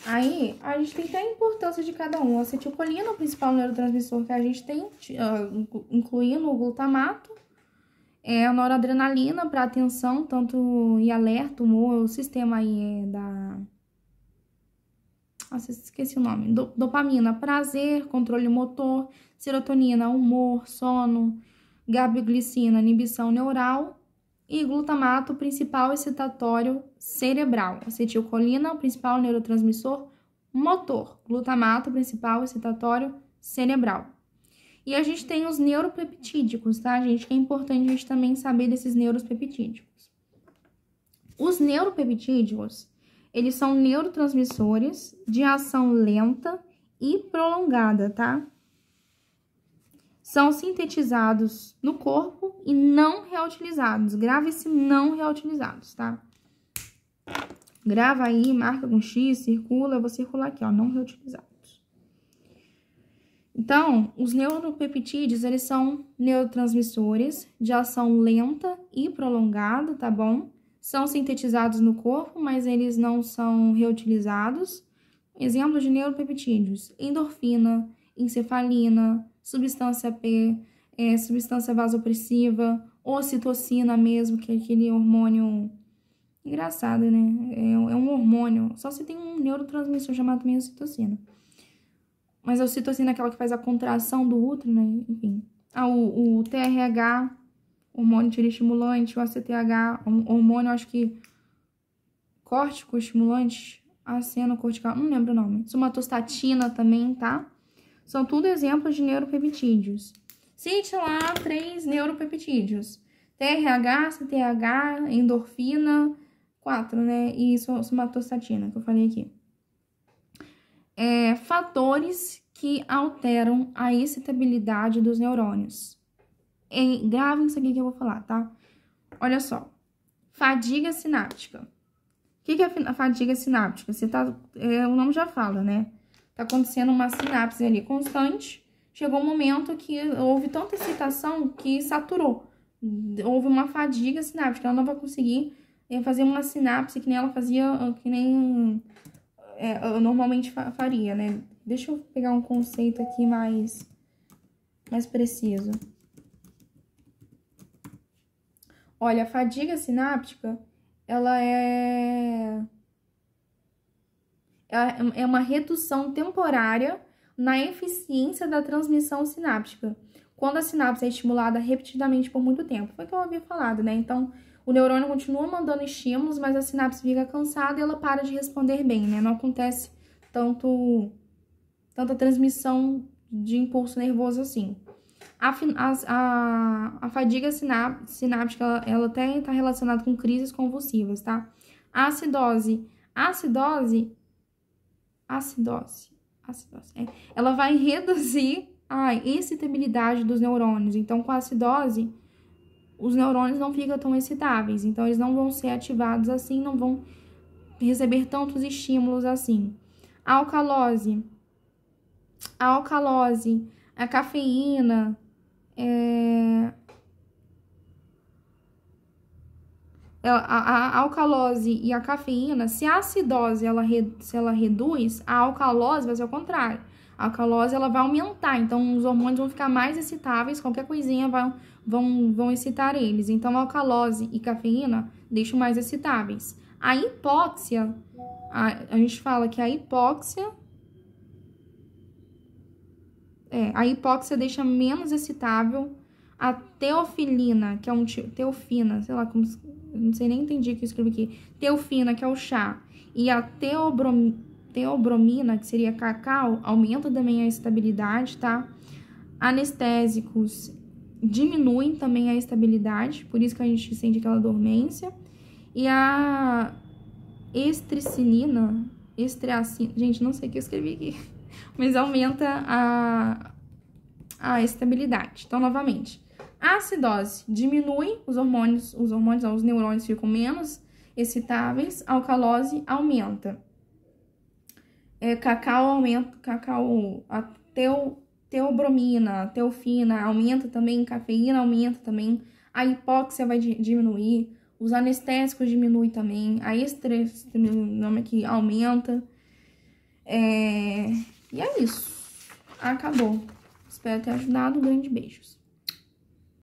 Aí, a gente tem até a importância de cada um. A acetilcolina, o principal neurotransmissor que a gente tem, incluindo o glutamato. A noradrenalina para atenção, tanto e alerta, o sistema aí da... Nossa, esqueci o nome. Dopamina, prazer, controle motor. Serotonina, humor, sono. Gabiglicina, inibição neural. E glutamato, principal excitatório cerebral. Acetilcolina, o principal neurotransmissor motor. Glutamato, principal excitatório cerebral. E a gente tem os neuropeptídicos, tá, gente? Que é importante a gente também saber desses neuropeptídicos. Os neuropeptídicos, eles são neurotransmissores de ação lenta e prolongada, tá? São sintetizados no corpo e não reutilizados. Grava esse não reutilizados, tá? Grava aí, marca com X, circula, eu vou circular aqui, ó, não reutilizados. Então, os neuropeptídeos, eles são neurotransmissores de ação lenta e prolongada, tá bom? São sintetizados no corpo, mas eles não são reutilizados. Exemplos de neuropeptídeos: endorfina, encefalina, substância P, substância vasopressiva, ocitocina mesmo, que é aquele hormônio engraçado, né? É um hormônio, só se tem um neurotransmissor chamado também ocitocina. Mas a ocitocina é aquela que faz a contração do útero, né? Enfim. O TRH, hormônio tireoestimulante, o ACTH, hormônio, acho que córtico estimulante, acenocortical, não lembro o nome. Somatostatina também, tá? São tudo exemplos de neuropeptídeos. Cite lá 3 neuropeptídeos. TRH, CTH, endorfina, 4, né? E somatostatina, que eu falei aqui. Fatores que alteram a excitabilidade dos neurônios. Gravem isso aqui que eu vou falar, tá? Olha só. Fadiga sináptica. O que é a fadiga sináptica? O nome já fala, né? Tá acontecendo uma sinapse ali constante. Chegou um momento que houve tanta excitação que saturou. Houve uma fadiga sináptica. Ela não vai conseguir fazer uma sinapse que nem ela fazia, que nem eu normalmente faria, né? Deixa eu pegar um conceito aqui mais preciso. Olha, a fadiga sináptica, ela é uma redução temporária na eficiência da transmissão sináptica, quando a sinapse é estimulada repetidamente por muito tempo. Foi o que eu havia falado, né? Então, o neurônio continua mandando estímulos, mas a sinapse fica cansada e ela para de responder bem, né? Não acontece tanta transmissão de impulso nervoso assim. A fadiga sináptica, ela até está relacionada com crises convulsivas, tá? A acidose. Ela vai reduzir a excitabilidade dos neurônios. Então, com a acidose, os neurônios não ficam tão excitáveis. Então, eles não vão ser ativados assim, não vão receber tantos estímulos assim. A alcalose, a cafeína, a alcalose e a cafeína, se a acidose se ela reduz, a alcalose vai ser o contrário. A alcalose ela vai aumentar, então os hormônios vão ficar mais excitáveis, qualquer coisinha vão excitar eles. Então a alcalose e cafeína deixam mais excitáveis. A hipóxia, a gente fala que a hipóxia deixa menos excitável. A teofilina, que é teofina, sei lá, não sei nem entendi o que eu escrevi aqui. Teofina, que é o chá, e a teobromina, que seria cacau, aumenta também a estabilidade, tá? Anestésicos diminuem também a estabilidade, por isso que a gente sente aquela dormência. E a estricilina, gente, não sei o que eu escrevi aqui, mas aumenta a estabilidade. Então, novamente, a acidose diminui os neurônios ficam menos excitáveis, a alcalose aumenta. Cacau aumenta, teobromina, teofina, aumenta também, cafeína aumenta também, a hipóxia vai diminuir, os anestésicos diminuem também, a nome aqui aumenta. E é isso. Acabou. Espero ter ajudado. Um grande beijos.